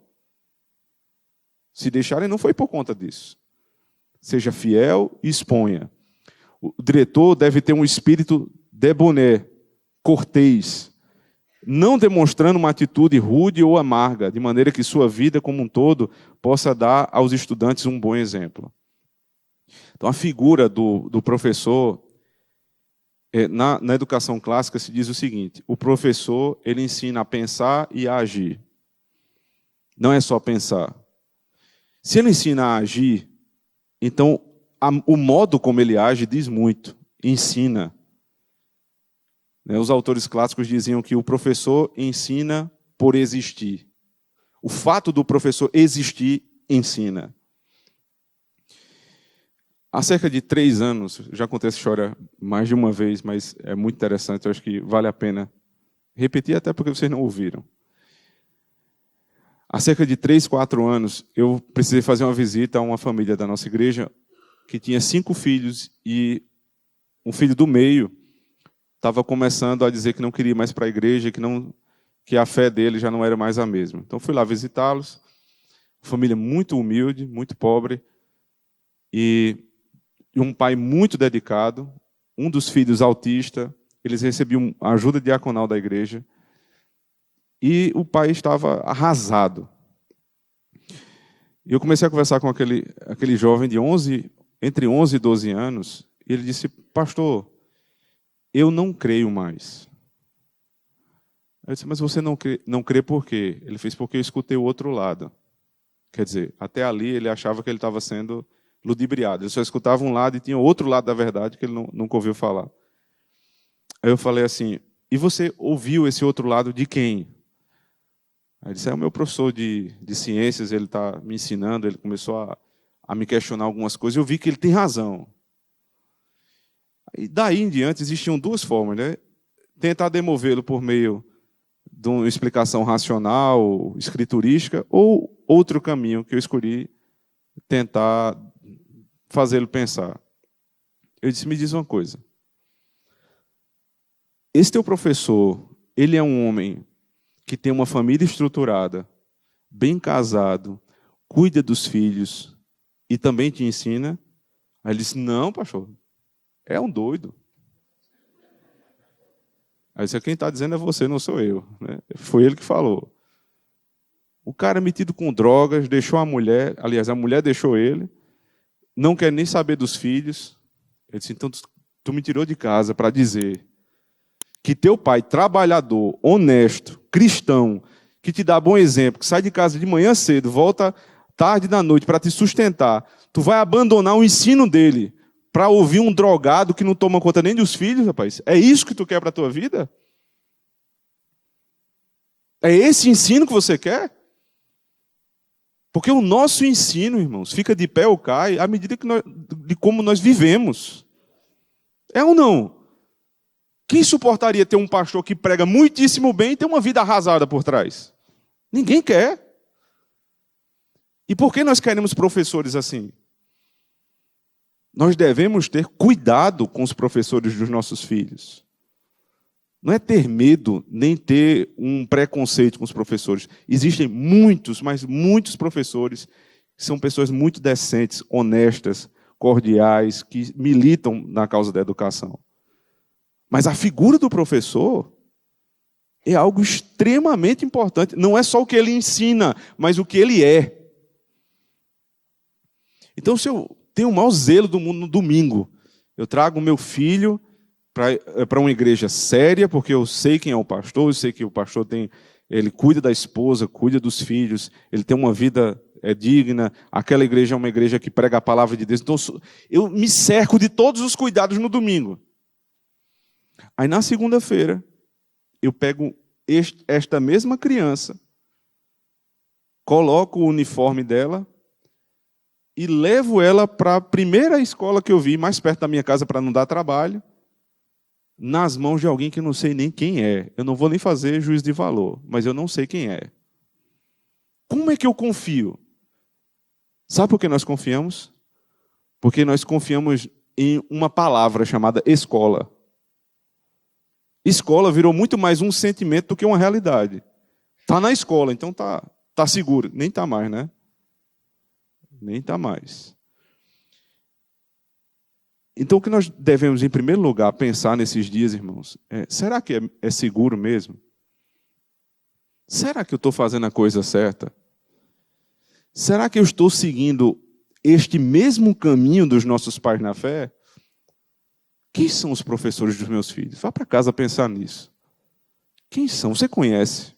Se deixarem, não foi por conta disso. Seja fiel e exponha. O diretor deve ter um espírito debonair, cortês, não demonstrando uma atitude rude ou amarga, de maneira que sua vida como um todo possa dar aos estudantes um bom exemplo. Então, a figura do professor, na educação clássica se diz o seguinte: o professor ele ensina a pensar e a agir. Não é só pensar. Se ele ensina a agir, então o modo como ele age diz muito, ensina. Os autores clássicos diziam que o professor ensina por existir. O fato do professor existir ensina. Há cerca de 3 anos, já contei essa história mais de uma vez, mas é muito interessante, eu acho que vale a pena repetir, até porque vocês não ouviram. Há cerca de 3, 4 anos, eu precisei fazer uma visita a uma família da nossa igreja que tinha 5 filhos e um filho do meio estava começando a dizer que não queria ir mais para a igreja, que a fé dele já não era mais a mesma. Então, fui lá visitá-los, família muito humilde, muito pobre, e um pai muito dedicado, um dos filhos autista, eles recebiam a ajuda diaconal da igreja, e o pai estava arrasado. E eu comecei a conversar com aquele jovem de entre 11 e 12 anos, e ele disse: pastor, eu não creio mais. Eu disse: mas você não crê por quê? Ele fez: porque eu escutei o outro lado. Quer dizer, até ali ele achava que ele estava sendo ludibriado. Ele só escutava um lado e tinha outro lado da verdade que ele nunca ouviu falar. Aí eu falei assim: e você ouviu esse outro lado de quem? Aí ele disse: é o meu professor de ciências, ele está me ensinando, ele começou a me questionar algumas coisas, e eu vi que ele tem razão. E daí em diante existiam duas formas, né? Tentar demovê-lo por meio de uma explicação racional, escriturística, ou outro caminho que eu escolhi, tentar fazê-lo pensar. Eu disse: me diz uma coisa. Esse teu professor, ele é um homem que tem uma família estruturada, bem casado, cuida dos filhos e também te ensina? Aí ele disse: não, pastor, é um doido. Aí disse: quem está dizendo é você, não sou eu. Né? Foi ele que falou. O cara metido com drogas, deixou a mulher, aliás, a mulher deixou ele, não quer nem saber dos filhos. Ele disse: então tu me tirou de casa para dizer que teu pai, trabalhador, honesto, cristão, que te dá bom exemplo, que sai de casa de manhã cedo, volta tarde da noite para te sustentar, tu vai abandonar o ensino dele para ouvir um drogado que não toma conta nem dos filhos, rapaz? É isso que tu quer para a tua vida? É esse ensino que você quer? Porque o nosso ensino, irmãos, fica de pé ou cai à medida de como nós vivemos. É ou não? Quem suportaria ter um pastor que prega muitíssimo bem e ter uma vida arrasada por trás? Ninguém quer. E por que nós queremos professores assim? Nós devemos ter cuidado com os professores dos nossos filhos. Não é ter medo, nem ter um preconceito com os professores. Existem muitos, mas muitos professores que são pessoas muito decentes, honestas, cordiais, que militam na causa da educação. Mas a figura do professor é algo extremamente importante. Não é só o que ele ensina, mas o que ele é. Então, se eu tenho o maior zelo do mundo no domingo, eu trago o meu filho para uma igreja séria, porque eu sei quem é o pastor, eu sei que o pastor ele cuida da esposa, cuida dos filhos, ele tem uma vida digna, aquela igreja é uma igreja que prega a palavra de Deus. Então, eu me cerco de todos os cuidados no domingo. Aí, na segunda-feira, eu pego esta mesma criança, coloco o uniforme dela e levo ela para a primeira escola que eu vi, mais perto da minha casa, para não dar trabalho, nas mãos de alguém que eu não sei nem quem é. Eu não vou nem fazer juízo de valor, mas eu não sei quem é. Como é que eu confio? Sabe por que nós confiamos? Porque nós confiamos em uma palavra chamada escola. Escola virou muito mais um sentimento do que uma realidade. Está na escola, então tá seguro. Nem está mais, né? Nem está mais. Então, o que nós devemos, em primeiro lugar, pensar nesses dias, irmãos, será que é seguro mesmo? Será que eu estou fazendo a coisa certa? Será que eu estou seguindo este mesmo caminho dos nossos pais na fé? Quem são os professores dos meus filhos? Vá para casa pensar nisso. Quem são? Você conhece?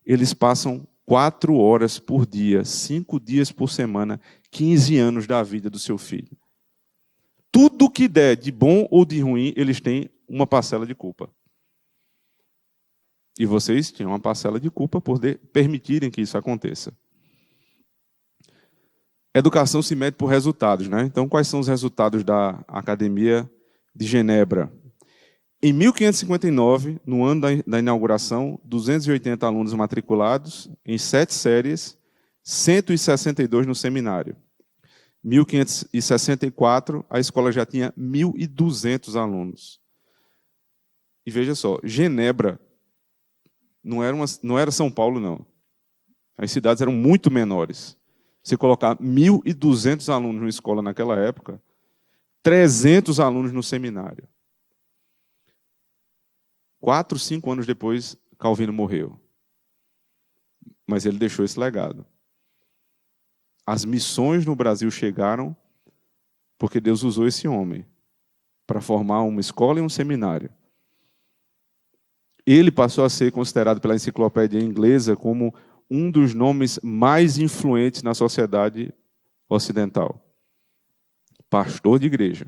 Eles passam 4 horas por dia, 5 dias por semana, 15 anos da vida do seu filho. Tudo que der de bom ou de ruim, eles têm uma parcela de culpa. E vocês tinham uma parcela de culpa por permitirem que isso aconteça. Educação se mede por resultados, né? Então, quais são os resultados da Academia de Genebra? Em 1559, no ano da inauguração, 280 alunos matriculados em 7 séries, 162 no seminário. 1564, a escola já tinha 1.200 alunos. E veja só, Genebra não era São Paulo, não. As cidades eram muito menores. Você colocar 1.200 alunos numa escola naquela época, 300 alunos no seminário. 4, 5 anos depois, Calvino morreu. Mas ele deixou esse legado. As missões no Brasil chegaram porque Deus usou esse homem para formar uma escola e um seminário. Ele passou a ser considerado pela enciclopédia inglesa como um dos nomes mais influentes na sociedade ocidental. Pastor de igreja.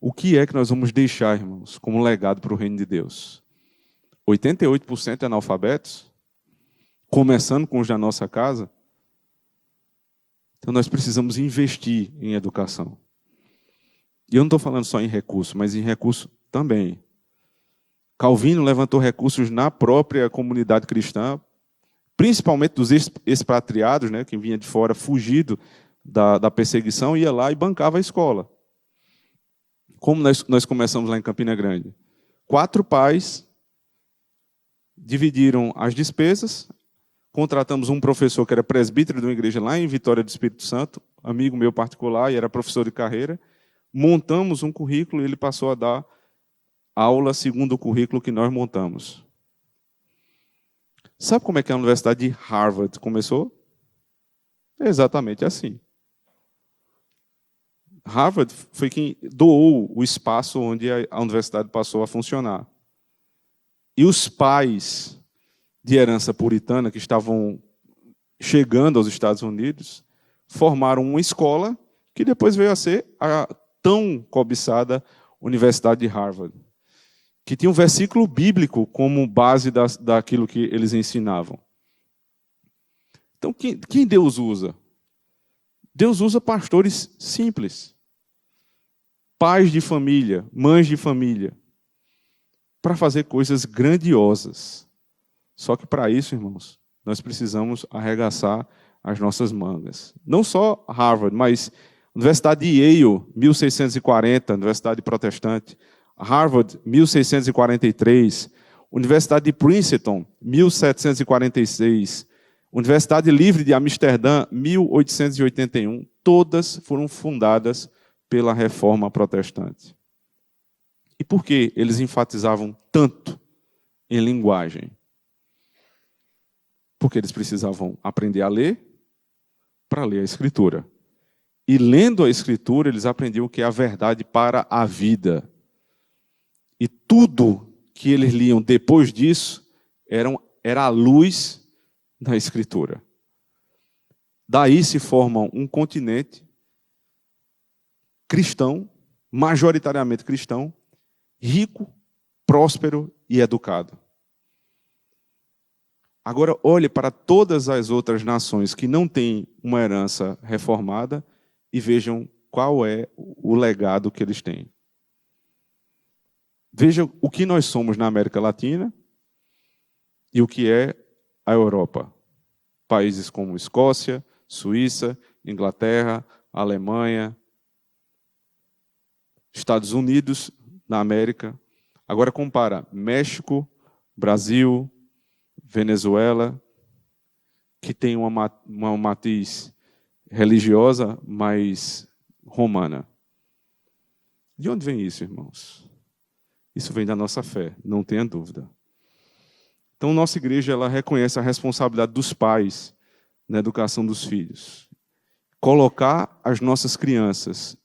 O que é que nós vamos deixar, irmãos, como legado para o reino de Deus? 88% de analfabetos? Começando com os da nossa casa? Então nós precisamos investir em educação. E eu não estou falando só em recurso, mas em recurso também. Calvino levantou recursos na própria comunidade cristã, principalmente dos expatriados, né, que vinha de fora, fugido da perseguição, ia lá e bancava a escola. Como nós começamos lá em Campina Grande? 4 pais dividiram as despesas, contratamos um professor que era presbítero de uma igreja lá em Vitória do Espírito Santo, amigo meu particular, e era professor de carreira, montamos um currículo e ele passou a dar aula segundo o currículo que nós montamos. Sabe como é que a Universidade de Harvard começou? É exatamente assim. Harvard foi quem doou o espaço onde a universidade passou a funcionar. E os pais de herança puritana que estavam chegando aos Estados Unidos formaram uma escola que depois veio a ser a tão cobiçada Universidade de Harvard, que tinha um versículo bíblico como base daquilo que eles ensinavam. Então, quem Deus usa? Deus usa pastores simples, pais de família, mães de família, para fazer coisas grandiosas. Só que para isso, irmãos, nós precisamos arregaçar as nossas mangas. Não só Harvard, mas Universidade de Yale, 1640, Universidade Protestante. Harvard, 1643. Universidade de Princeton, 1746. Universidade Livre de Amsterdã, 1881. Todas foram fundadas pela Reforma Protestante. E por que eles enfatizavam tanto em linguagem? Porque eles precisavam aprender a ler para ler a Escritura. E lendo a Escritura, eles aprendiam o que é a verdade para a vida. E tudo que eles liam depois disso era a luz da Escritura. Daí se forma um continente cristão, majoritariamente cristão, rico, próspero e educado. Agora, olhe para todas as outras nações que não têm uma herança reformada e vejam qual é o legado que eles têm. Vejam o que nós somos na América Latina e o que é a Europa. Países como Escócia, Suíça, Inglaterra, Alemanha, Estados Unidos, na América. Agora compara México, Brasil, Venezuela, que tem uma matriz religiosa, mas romana. De onde vem isso, irmãos? Isso vem da nossa fé, não tenha dúvida. Então, nossa igreja ela reconhece a responsabilidade dos pais na educação dos filhos. Colocar as nossas crianças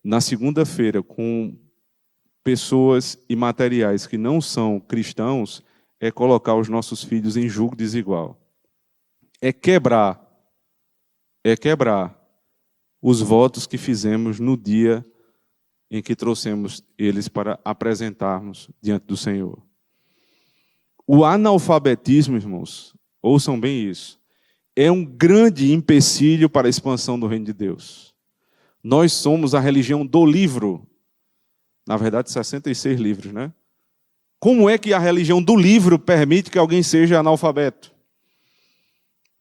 na segunda-feira com pessoas e materiais que não são cristãos é colocar os nossos filhos em julgo desigual. É quebrar os votos que fizemos no dia em que trouxemos eles para apresentarmos diante do Senhor. O analfabetismo, irmãos, ouçam bem isso, é um grande empecilho para a expansão do reino de Deus. Nós somos a religião do livro. Na verdade, 66 livros, né? Como é que a religião do livro permite que alguém seja analfabeto?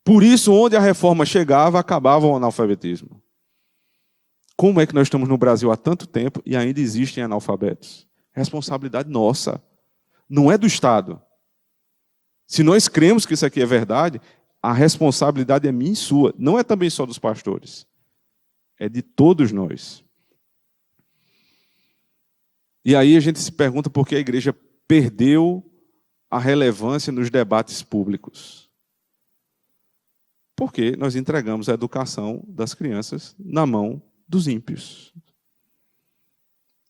Por isso, onde a reforma chegava, acabava o analfabetismo. Como é que nós estamos no Brasil há tanto tempo e ainda existem analfabetos? Responsabilidade nossa, não é do Estado. Se nós cremos que isso aqui é verdade, a responsabilidade é minha e sua. Não é também só dos pastores. É de todos nós. E aí a gente se pergunta por que a igreja perdeu a relevância nos debates públicos. Porque nós entregamos a educação das crianças na mão dos ímpios.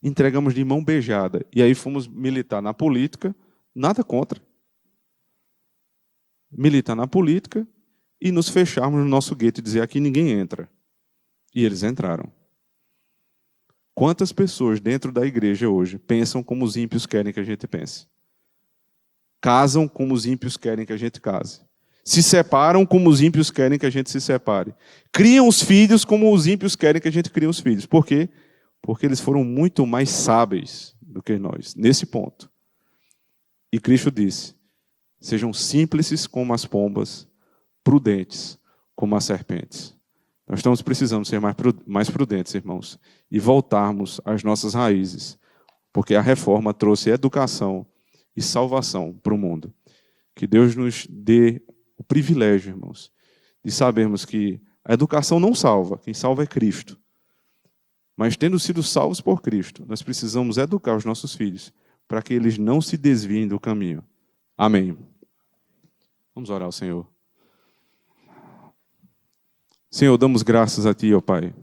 Entregamos de mão beijada. E aí fomos militar na política, nada contra. Militar na política e nos fecharmos no nosso gueto e dizer aqui ninguém entra. E eles entraram. Quantas pessoas dentro da igreja hoje pensam como os ímpios querem que a gente pense? Casam como os ímpios querem que a gente case. Se separam como os ímpios querem que a gente se separe. Criam os filhos como os ímpios querem que a gente crie os filhos. Por quê? Porque eles foram muito mais sábeis do que nós, nesse ponto. E Cristo disse, sejam simples como as pombas, prudentes como as serpentes. Nós estamos precisando ser mais prudentes, irmãos, e voltarmos às nossas raízes, porque a reforma trouxe educação e salvação para o mundo. Que Deus nos dê o privilégio, irmãos, de sabermos que a educação não salva, quem salva é Cristo. Mas tendo sido salvos por Cristo, nós precisamos educar os nossos filhos para que eles não se desviem do caminho. Amém. Vamos orar ao Senhor. Senhor, damos graças a Ti, ó Pai,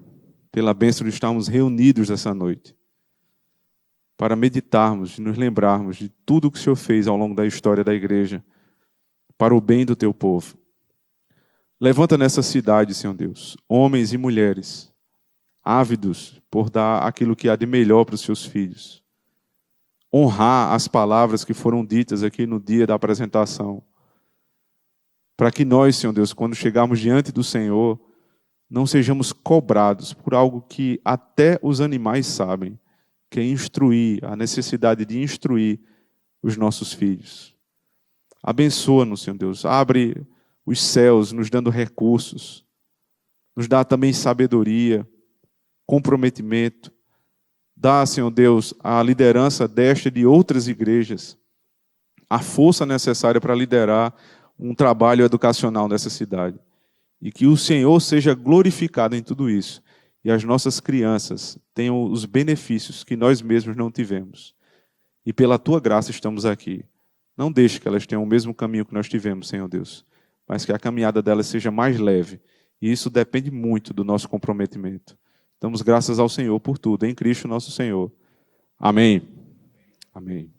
pela bênção de estarmos reunidos essa noite, para meditarmos e nos lembrarmos de tudo o que o Senhor fez ao longo da história da igreja, para o bem do Teu povo. Levanta nessa cidade, Senhor Deus, homens e mulheres, ávidos por dar aquilo que há de melhor para os seus filhos. Honrar as palavras que foram ditas aqui no dia da apresentação. Para que nós, Senhor Deus, quando chegarmos diante do Senhor, não sejamos cobrados por algo que até os animais sabem, que é instruir, a necessidade de instruir os nossos filhos. Abençoa-nos, Senhor Deus. Abre os céus, nos dando recursos. Nos dá também sabedoria, comprometimento. Dá, Senhor Deus, a liderança desta e de outras igrejas, a força necessária para liderar um trabalho educacional nessa cidade. E que o Senhor seja glorificado em tudo isso. E as nossas crianças tenham os benefícios que nós mesmos não tivemos. E pela Tua graça estamos aqui. Não deixe que elas tenham o mesmo caminho que nós tivemos, Senhor Deus. Mas que a caminhada delas seja mais leve. E isso depende muito do nosso comprometimento. Damos graças ao Senhor por tudo. Em Cristo nosso Senhor. Amém. Amém.